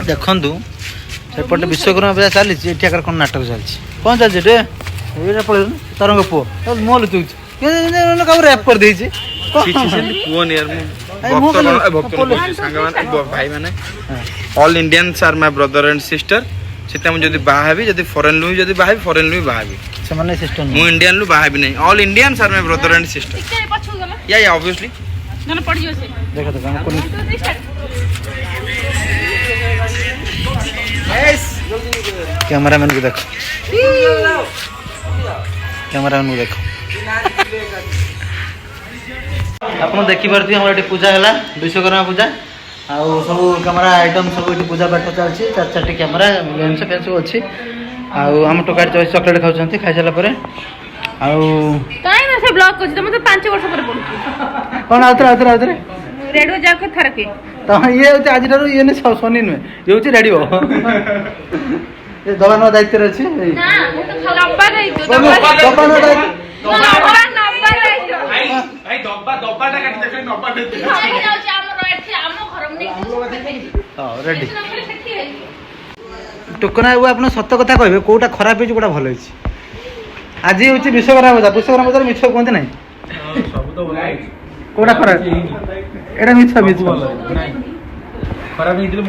ଦେଖନ୍ତୁ ସେପଟେ ବିଶ୍ୱକର୍ମା ପୂଜା ଚାଲିଛି ଏଠି ଆକାର କ'ଣ ନାଟକ ଚାଲିଛି କ'ଣ ଚାଲିଛି ଏଠି ଏଇଟା ପଳେଇଲୁ ତରଙ୍ଗ ପୁଅ ମୋ ଲୁଚୁଛି କାହାକୁ ରେପ୍ କରିଦେଇଛି ଭାଇମାନେ all Indians are my brother and sister ସେଟା ମୁଁ ଯଦି ବାହା ହେବି ଯଦି ଫରେନ୍ ଲୁ ଯଦି ବାହା ହେବି ଫରେନ୍ ଲୁ ବାହା ହେବି ସେମାନେ ସିଷ୍ଟମ ମୁଁ ଇଣ୍ଡିଆନ୍ ଲୁ ବାହା ହେବି ନାହିଁ all Indians are my brother and sister ୟା ଅବଭିୟସଲି ଦେଖ ତ କାମ କରୁନି କ୍ୟାମେରାମ୍ୟାନ୍ କୁ ଦେଖ କ୍ୟାମେରାମ୍ୟାନ୍ କୁ ଦେଖ ଆପଣ ଦେଖିପାରୁଥିବେ ଆମର ଏଠି ପୂଜା ହେଲା ବିଶ୍ୱକର୍ମା ପୂଜା ଆଉ ସବୁ କ୍ୟାମେରା ଆଇଟମ୍ ସବୁ ଏଠି ପୂଜା ପାଠ ଚାଲିଛି 4ଟି କ୍ୟାମେରା ଲେନ୍ସ ଫେନ୍ସ ସବୁ ଅଛି ଆଉ ଆମ ଟୋକାଟି ଚକଲେଟ୍ ଖାଉଛନ୍ତି ଖାଇସାରିଲା ପରେ ଆଉ କାଇଁ ନା ସେ ବ୍ଲଗ କରୁଛି ତମେ ତ 5 ବର୍ଷ ପରେ ପଡୁଛି କ'ଣ ଆଉଥରେ ରେଡିଓ ଯାକ ଥରକେ ତ ଇଏ ହେଉଛି ଆଜିଠାରୁ ଇଏ ଶନି ନୁହେଁ ଇଏ ହେଉଛି ରେଡ଼ିଓ ଦବା ନେବା ଦାୟିତ୍ୱରେ ଅଛି ନା ମୁଁ ତ ନବା ଦେଇଛୁ ଦବା ନେବା ଦାୟିତ୍ୱ ରେଡି ଟୋକନା ବାବୁ ଆପଣ ସତ କଥା କହିବେ କୋଉଟା ଖରାପ ହେଇଛି କୋଉଟା ଭଲ ହେଇଛି ଆଜି ହେଉଛି ବିଶ୍ୱକର୍ମା ପୂଜାରେ ମିଛ କୁହନ୍ତି ନାହିଁ କୋଉଟା ଖରାପ ଏଇଟା ମିଛ ଖରାପ ହେଇଥିଲେ